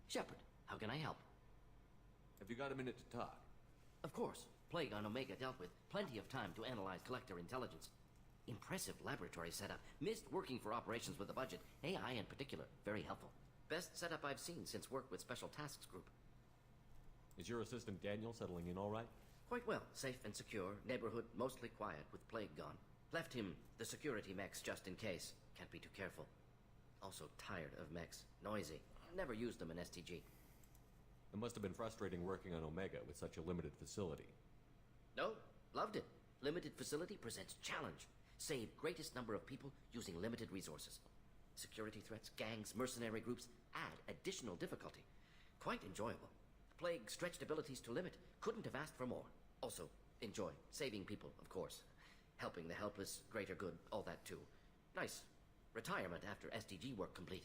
Shepard, how can I help? Have you got a minute to talk? Of course. Plague on Omega dealt with. Plenty of time to analyze collector intelligence. Impressive laboratory setup. Missed working for operations with a budget. AI in particular. Very helpful. Best setup I've seen since work with Special Tasks Group. Is your assistant Daniel settling in all right? Quite well. Safe and secure. Neighborhood mostly quiet with Plague gone. Left him the security mechs just in case. Can't be too careful. Also tired of mechs. Noisy. Never used them in STG. It must have been frustrating working on Omega with such a limited facility. No, loved it. Limited facility presents challenge. Save greatest number of people using limited resources. Security threats, gangs, mercenary groups add additional difficulty. Quite enjoyable. Plague stretched abilities to limit. Couldn't have asked for more. Also, enjoy. Saving people, of course. Helping the helpless, greater good, all that too. Nice. Retirement after SDG work complete.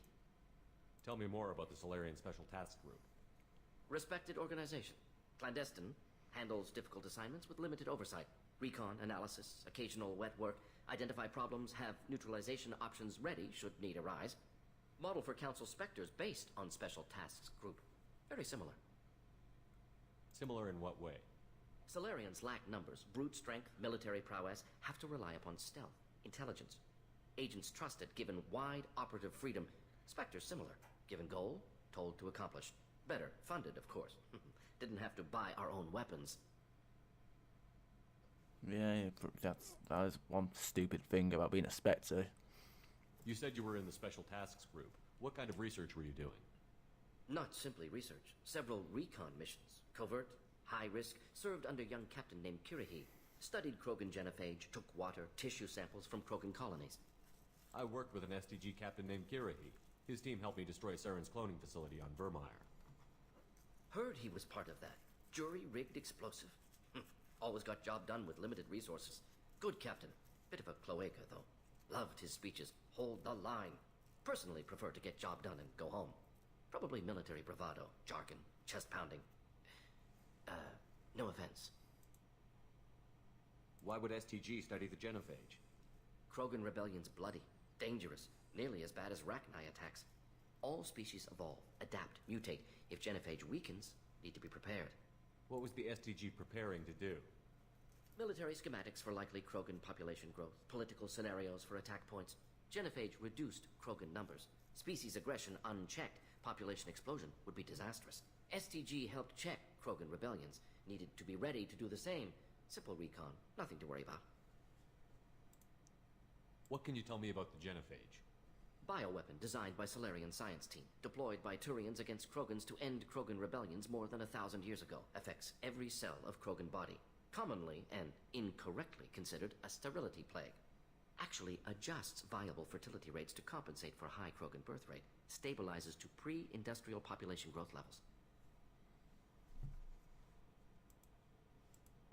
Tell me more about the Solarian Special Task Group. Respected organization. Clandestine. Handles difficult assignments with limited oversight. Recon, analysis, occasional wet work. Identify problems, have neutralization options ready should need arise. Model for Council Spectres based on Special Tasks Group. Very similar. Similar in what way? Solarians lack numbers, brute strength, military prowess, have to rely upon stealth, intelligence. Agents trusted, given wide operative freedom. Spectres similar, given goal, told to accomplish. Better, funded, of course. Didn't have to buy our own weapons. Yeah, that is one stupid thing about being a Spectre. You said you were in the Special Tasks Group. What kind of research were you doing? Not simply research. Several recon missions. Covert, high risk, served under young captain named Kirihi. Studied Krogan genophage, took water, tissue samples from Krogan colonies. I worked with an STG captain named Kirihi. His team helped me destroy Saren's cloning facility on Vermeer. Heard he was part of that. Jury-rigged explosive. Always got job done with limited resources. Good captain. Bit of a cloaca, though. Loved his speeches. Hold the line. Personally prefer to get job done and go home. Probably military bravado, jargon, chest pounding. No offense. Why would STG study the genophage? Krogan rebellion's bloody, dangerous, nearly as bad as Rachni attacks. All species evolve, adapt, mutate. If genophage weakens, need to be prepared. What was the STG preparing to do? Military schematics for likely Krogan population growth, political scenarios for attack points. Genophage reduced Krogan numbers. Species aggression unchecked, population explosion would be disastrous. STG helped check Krogan rebellions. Needed to be ready to do the same. Simple recon, nothing to worry about. What can you tell me about the genophage? Bioweapon designed by Solarian science team. Deployed by Turians against Krogans to end Krogan rebellions more than 1,000 years ago. Affects every cell of Krogan body. Commonly and incorrectly considered a sterility plague. Actually adjusts viable fertility rates to compensate for high Krogan birth rate. Stabilizes to pre-industrial population growth levels.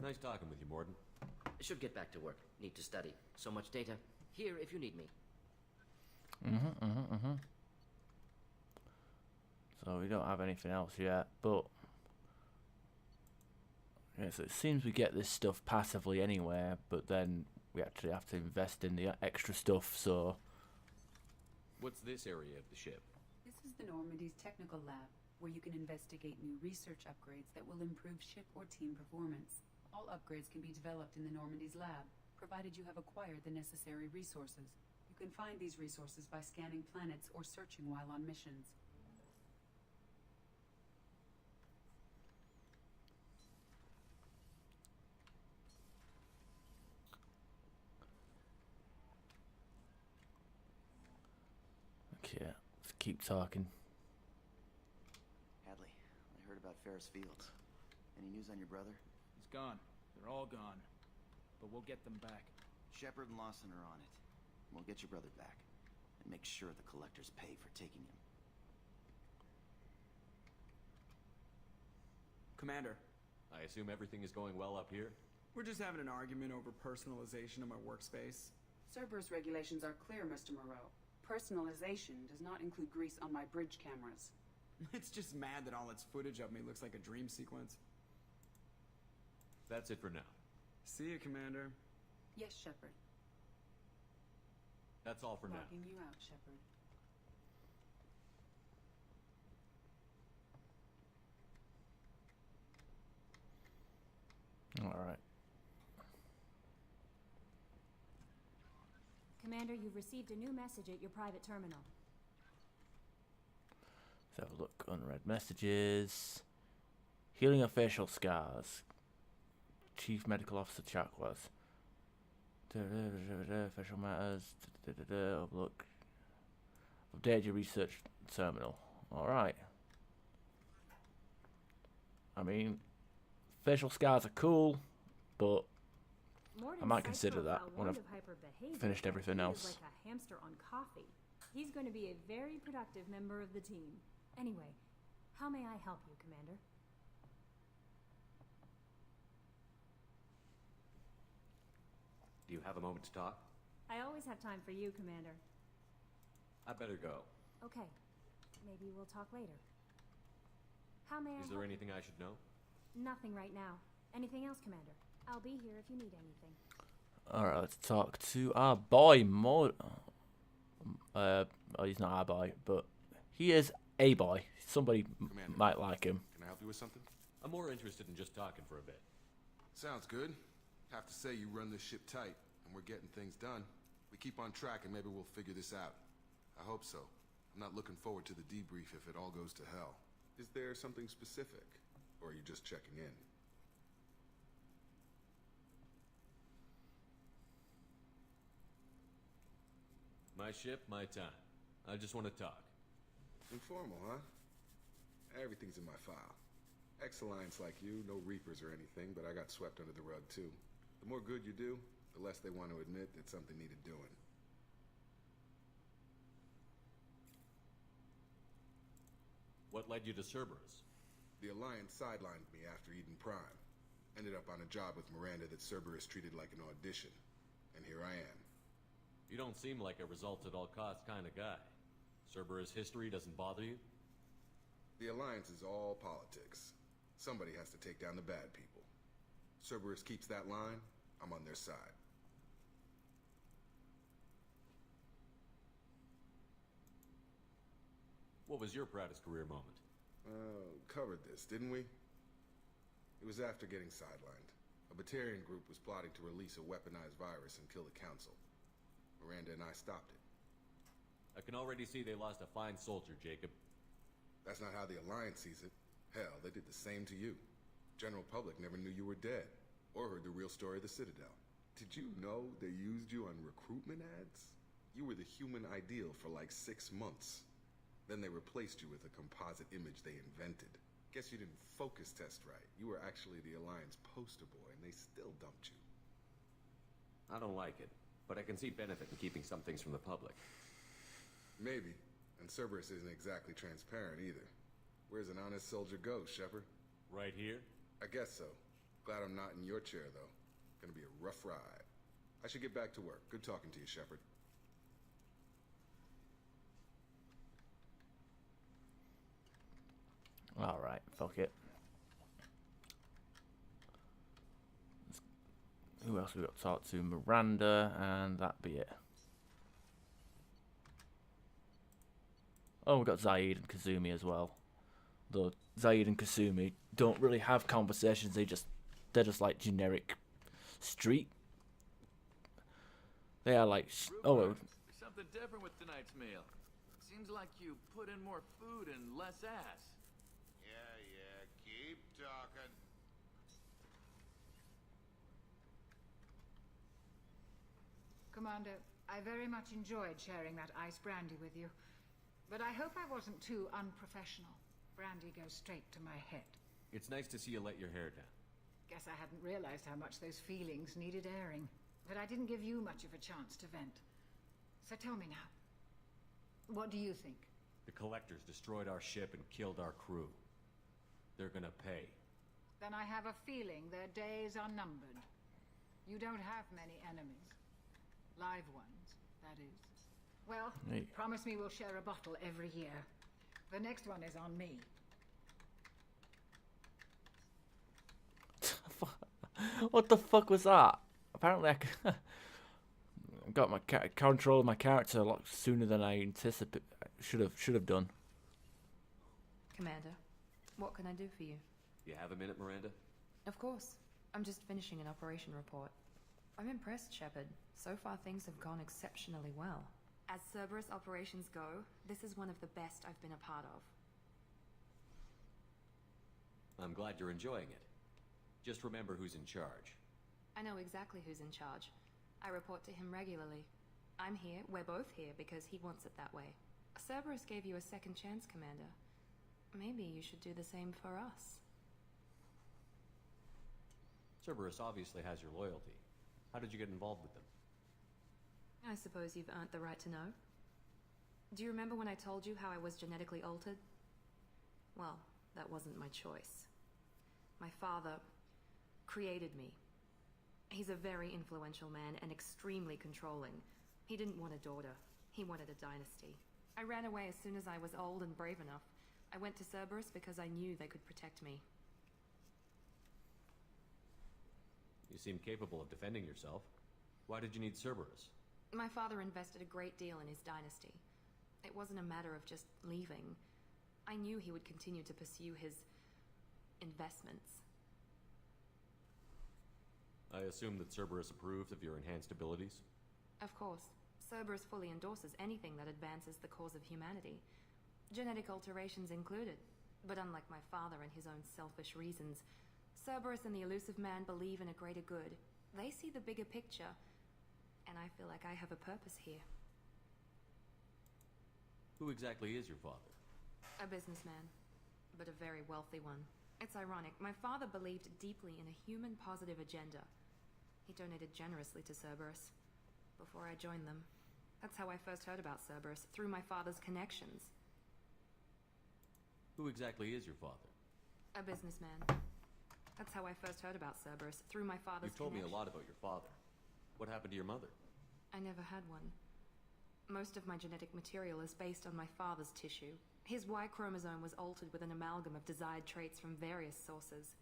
Nice talking with you, Morden. Should get back to work. Need to study. So much data. Here if you need me. So we don't have anything else yet, but yeah, so it seems we get this stuff passively anywhere, but then we actually have to invest in the extra stuff, so... What's this area of the ship? This is the Normandy's technical lab, where you can investigate new research upgrades that will improve ship or team performance. All upgrades can be developed in the Normandy's lab, provided you have acquired the necessary resources. You can find these resources by scanning planets or searching while on missions. Okay, let's keep talking. Hadley, I heard about Ferris Fields. Any news on your brother? He's gone. They're all gone. But we'll get them back. Shepard and Lawson are on it. We'll get your brother back. And make sure the collectors pay for taking him. Commander, I assume everything is going well up here? we're just having an argument over personalization of my workspace. Cerberus regulations are clear, Mr. Moreau. Personalization does not include grease on my bridge cameras. It's just mad that all its footage of me looks like a dream sequence. That's it for now. See you, Commander. Yes, Shepard. That's all for now. Logging you out, Shepard. Alright. Commander, you've received a new message at your private terminal. Let's have a look. Unread messages. Healing of facial scars. Chief Medical Officer Chakwas. Official matters. Look. Update your research terminal. Alright. I mean, facial scars are cool, but I might consider that when I've finished everything else. Like a hamster on coffee. He's going to be a very productive member of the team. Anyway, how may I help you, Commander? Do you have a moment to talk? I always have time for you, Commander. I better go. Okay. Maybe we'll talk later. How may I Is there help anything I should know? you? Nothing right now. Anything else, Commander? I'll be here if you need anything. Alright, let's talk to our boy, oh, he's not our boy, but he is a boy. Somebody Commander, might like him. can I help you with something? I'm more interested in just talking for a bit. Sounds good. Have to say you run this ship tight, and we're getting things done. We keep on track, and maybe we'll figure this out. I hope so. I'm not looking forward to the debrief if it all goes to hell. Is there something specific, or are you just checking in? My ship, my time. I just want to talk. Informal, huh? Everything's in my file. Ex-Alliance like you, no Reapers or anything, but I got swept under the rug too. The more good you do, the less they want to admit that something needed doing. What led you to Cerberus? The Alliance sidelined me after Eden Prime. Ended up on a job with Miranda that Cerberus treated like an audition. And here I am. You don't seem like a results-at-all-costs kind of guy. Cerberus history doesn't bother you? The Alliance is all politics. Somebody has to take down the bad people. Cerberus keeps that line, I'm on their side. What was your proudest career moment? Covered this, didn't we? It was after getting sidelined. A Batarian group was plotting to release a weaponized virus and kill the Council. Miranda and I stopped it. I can already see they lost a fine soldier, Jacob. That's not how the Alliance sees it. Hell, they did the same to you. General public never knew you were dead, or heard the real story of the Citadel. Did you know they used you on recruitment ads? You were the human ideal for like 6 months. Then they replaced you with a composite image they invented. Guess you didn't focus test right. You were actually the Alliance poster boy, and they still dumped you. I don't like it, but I can see benefit in keeping some things from the public. Maybe. And Cerberus isn't exactly transparent either. Where's an honest soldier go, Shepard? Right here? I guess so. Glad I'm not in your chair, though. Gonna be a rough ride. I should get back to work. Good talking to you, Shepard. Alright, fuck it. Who else we got to talk to? Miranda, and that be it. Oh, we got Zaid and Kazumi as well. Though Zaid and Kasumi don't really have conversations, they're just like generic street. They are like There's something different with tonight's meal. Seems like you put in more food and less ass. Yeah, keep talking. Commander, I very much enjoyed sharing that ice brandy with you. But I hope I wasn't too unprofessional. Brandy goes straight to my head. It's nice to see you let your hair down. Guess I hadn't realized how much those feelings needed airing. But I didn't give you much of a chance to vent. So tell me now. What do you think? The Collectors destroyed our ship and killed our crew. They're gonna pay. Then I have a feeling their days are numbered. You don't have many enemies. Live ones, that is. Well, Hey. promise me we'll share a bottle every year. The next one is on me. What the fuck was that? Apparently I got my control of my character a lot sooner than I anticipated. Should have done. Commander, what can I do for you? You have a minute, Miranda? Of course. I'm just finishing an operation report. I'm impressed, Shepard. So far things have gone exceptionally well. As Cerberus operations go, this is one of the best I've been a part of. I'm glad you're enjoying it. Just remember who's in charge. I know exactly who's in charge. I report to him regularly. I'm here, we're both here, because he wants it that way. Cerberus gave you a second chance, Commander. Maybe you should do the same for us. Cerberus obviously has your loyalty. How did you get involved with them? I suppose you've earned the right to know. Do you remember when I told you how I was genetically altered? Well, that wasn't my choice. My father created me. He's a very influential man and extremely controlling. He didn't want a daughter. He wanted a dynasty. I ran away as soon as I was old and brave enough. I went to Cerberus because I knew they could protect me. You seem capable of defending yourself. Why did you need Cerberus? My father invested a great deal in his dynasty. It wasn't a matter of just leaving. I knew he would continue to pursue his investments. I assume that Cerberus approves of your enhanced abilities? Of course. Cerberus fully endorses anything that advances the cause of humanity. Genetic alterations included. But unlike my father and his own selfish reasons, Cerberus and the Elusive Man believe in a greater good. They see the bigger picture, and I feel like I have a purpose here. Who exactly is your father? A businessman, but a very wealthy one. It's ironic. My father believed deeply in a human-positive agenda. He donated generously to Cerberus before I joined them. That's how I first heard about Cerberus, through my father's connections. Who exactly is your father? A businessman. That's how I first heard about Cerberus, through my father's You've told me a connections. lot about your father. What happened to your mother? I never had one. Most of my genetic material is based on my father's tissue. His Y chromosome was altered with an amalgam of desired traits from various sources.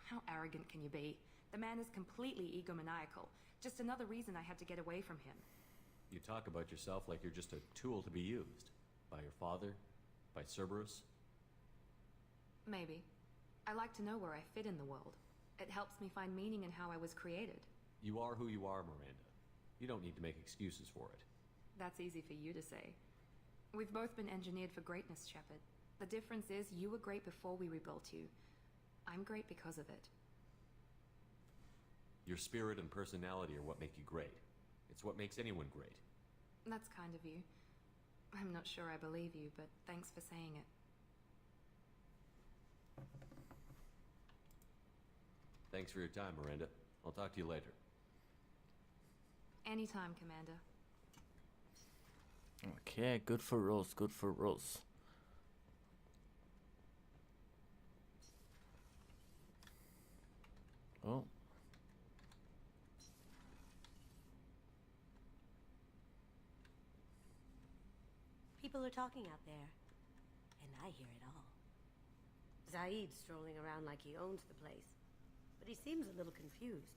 How arrogant can you be? The man is completely egomaniacal. Just another reason I had to get away from him. You talk about yourself like you're just a tool to be used. By your father? By Cerberus? Maybe. I like to know where I fit in the world. It helps me find meaning in how I was created. You are who you are, Miranda. You don't need to make excuses for it. That's easy for you to say. We've both been engineered for greatness, Shepard. The difference is you were great before we rebuilt you. I'm great because of it. Your spirit and personality are what make you great. It's what makes anyone great. That's kind of you. I'm not sure I believe you, but thanks for saying it. Thanks for your time, Miranda. I'll talk to you later. Anytime, Commander. Okay, good for us, good for us. Oh. People are talking out there, and I hear it all. Zaid's strolling around like he owns the place, but he seems a little confused.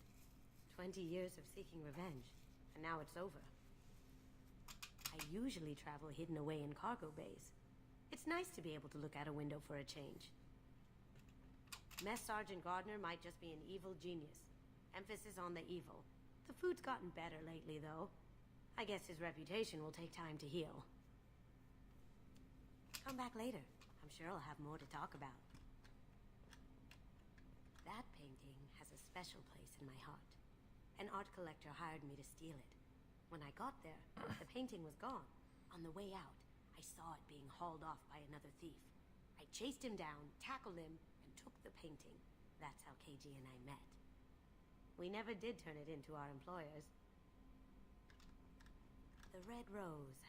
20 years of seeking revenge, and now it's over. I usually travel hidden away in cargo bays. It's nice to be able to look out a window for a change. Mess Sergeant Gardner might just be an evil genius. Emphasis on the evil. The food's gotten better lately, though. I guess his reputation will take time to heal. Come back later. I'm sure I'll have more to talk about. That painting has a special place in my heart. An art collector hired me to steal it. When I got there, the painting was gone. On the way out, I saw it being hauled off by another thief. I chased him down, tackled him, and took the painting. That's how KG and I met. We never did turn it into our employers. The Red Rose.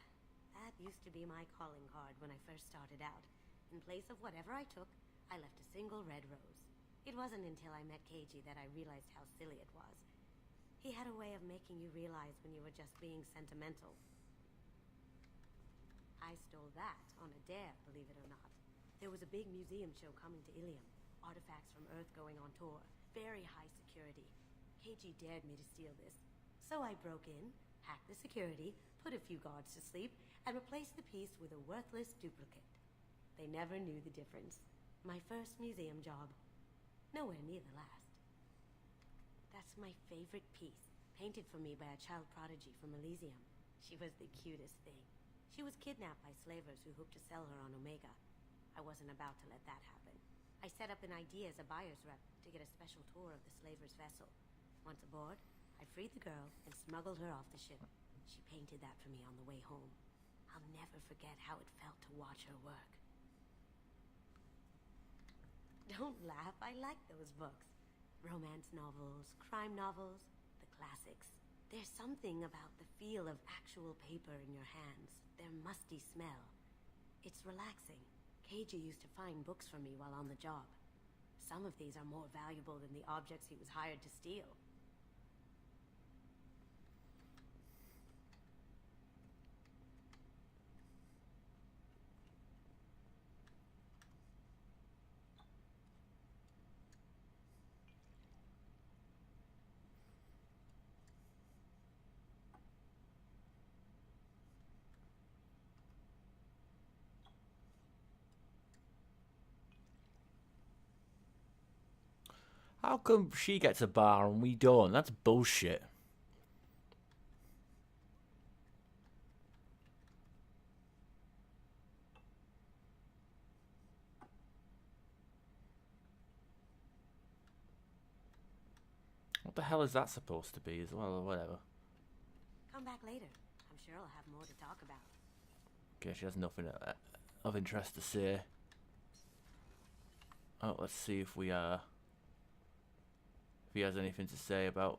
That used to be my calling card when I first started out. In place of whatever I took, I left a single red rose. It wasn't until I met KG that I realized how silly it was. He had a way of making you realize when you were just being sentimental. I stole that on a dare, believe it or not. There was a big museum show coming to Ilium. Artifacts from Earth going on tour. Very high security. KG dared me to steal this. So I broke in, hacked the security, put a few guards to sleep, and replaced the piece with a worthless duplicate. They never knew the difference. My first museum job. Nowhere near the last. That's my favorite piece, painted for me by a child prodigy from Elysium. She was the cutest thing. She was kidnapped by slavers who hoped to sell her on Omega. I wasn't about to let that happen. I set up an idea as a buyer's rep to get a special tour of the slaver's vessel. Once aboard, I freed the girl and smuggled her off the ship. She painted that for me on the way home. I'll never forget how it felt to watch her work. Don't laugh, I like those books. Romance novels, crime novels, the classics. There's something about the feel of actual paper in your hands, their musty smell. It's relaxing. Keiji used to find books for me while on the job. Some of these are more valuable than the objects he was hired to steal. How come she gets a bar and we don't? That's bullshit. What the hell is that supposed to be as well, or whatever? Come back later. I'm sure I'll have more to talk about. Okay, she has nothing of interest to say. Oh, let's see if we if he has anything to say about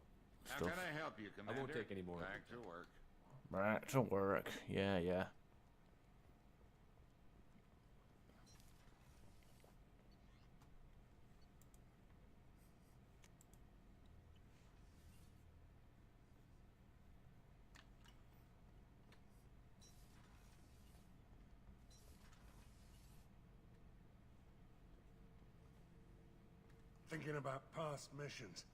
How stuff. can I help you, Commander? I won't take any more. Back to work. Back to work. Yeah, yeah. Thinking about past missions.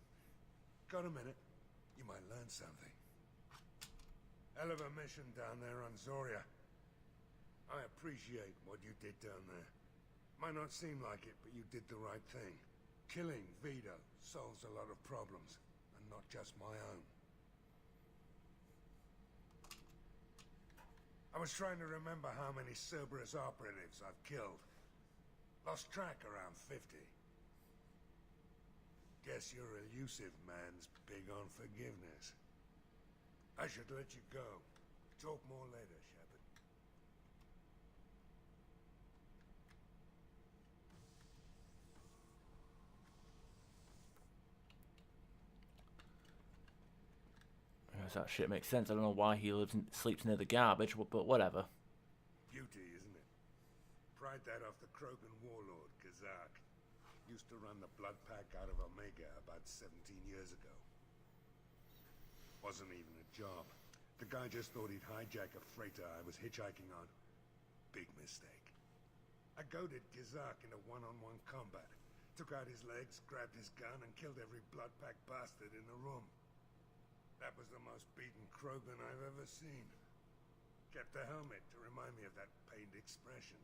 Got a minute? You might learn something. Hell of a mission down there on Zoria. I appreciate what you did down there. Might not seem like it, but you did the right thing. Killing Vito solves a lot of problems, and not just my own. I was trying to remember how many Cerberus operatives I've killed. Lost track around 50. Guess your elusive man's big on forgiveness. I should let you go. Talk more later, Shepard. Yes, that shit makes sense. I don't know why he sleeps near the garbage, but whatever. Beauty, isn't it? Pried that off the Krogan warlord, Kazak. Used to run the blood pack out of Omega about 17 years ago. Wasn't even a job. The guy just thought he'd hijack a freighter I was hitchhiking on. Big mistake. I goaded Kazak into one-on-one combat. Took out his legs, grabbed his gun, and killed every blood pack bastard in the room. That was the most beaten Krogan I've ever seen. Kept a helmet to remind me of that pained expression.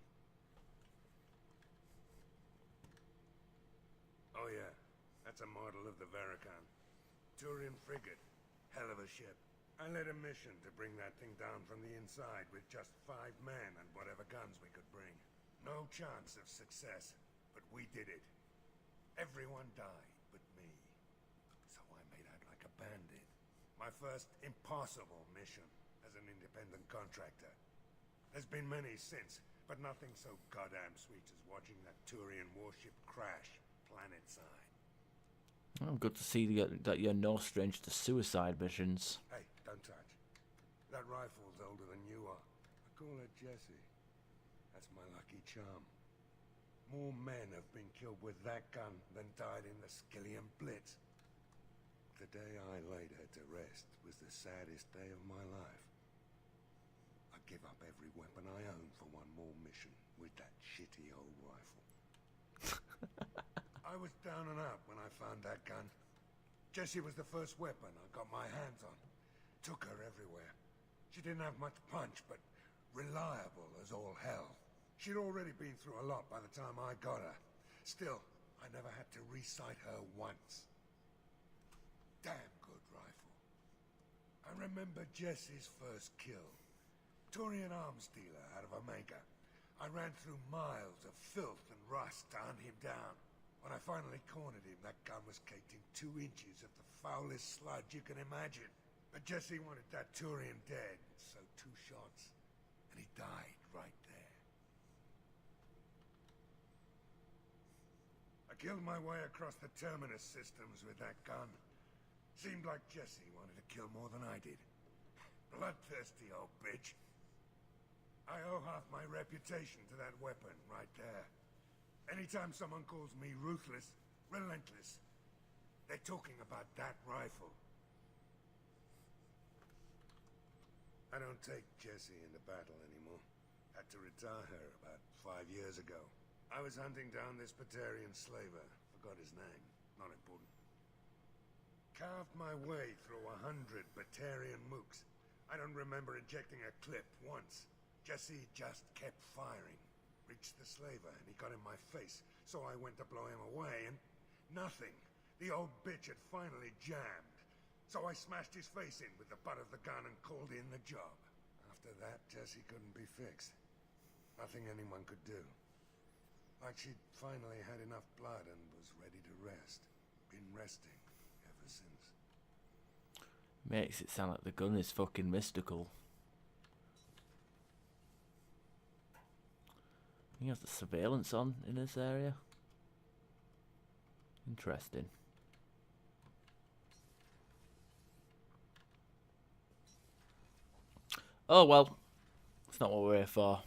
Oh yeah, that's a model of the Veracon. Turian frigate. Hell of a ship. I led a mission to bring that thing down from the inside with just 5 men and whatever guns we could bring. No chance of success, but we did it. Everyone died but me. So I made out like a bandit. My first impossible mission as an independent contractor. There's been many since, but nothing so goddamn sweet as watching that Turian warship crash planet-side. Oh, good to see that you're no stranger to suicide missions. Hey, don't touch. That rifle's older than you are. I call her Jessie. That's my lucky charm. More men have been killed with that gun than died in the Skillian Blitz. The day I laid her to rest was the saddest day of my life. I give up every weapon I own for one more mission with that shitty old rifle. I was down and out when I found that gun. Jessie was the first weapon I got my hands on. Took her everywhere. She didn't have much punch, but reliable as all hell. She'd already been through a lot by the time I got her. Still, I never had to recite her once. damn good rifle. I remember Jesse's first kill. Turian arms dealer out of Omega. I ran through miles of filth and rust to hunt him down. When I finally cornered him, that gun was caked in 2 inches of the foulest sludge you can imagine. But Jesse wanted that Turian dead, so 2 shots, and he died right there. I killed my way across the terminus systems with that gun. Seemed like Jesse wanted to kill more than I did. Bloodthirsty old bitch. I owe half my reputation to that weapon right there. Anytime someone calls me ruthless, relentless, they're talking about that rifle. I don't take Jessie into battle anymore. Had to retire her about 5 years ago. I was hunting down this Batarian slaver. Forgot his name. Not important. Carved my way through 100 Batarian mooks. I don't remember ejecting a clip once. Jesse just kept firing. Reached the slaver, and he got in my face, so I went to blow him away, and nothing. The old bitch had finally jammed. So I smashed his face in with the butt of the gun and called in the job. After that, Jesse couldn't be fixed. Nothing anyone could do. Like she'd finally had enough blood and was ready to rest. Been resting ever since. Makes it sound like the gun is fucking mystical. He has the surveillance on in this area. Interesting. Oh well, it's not what we're here for.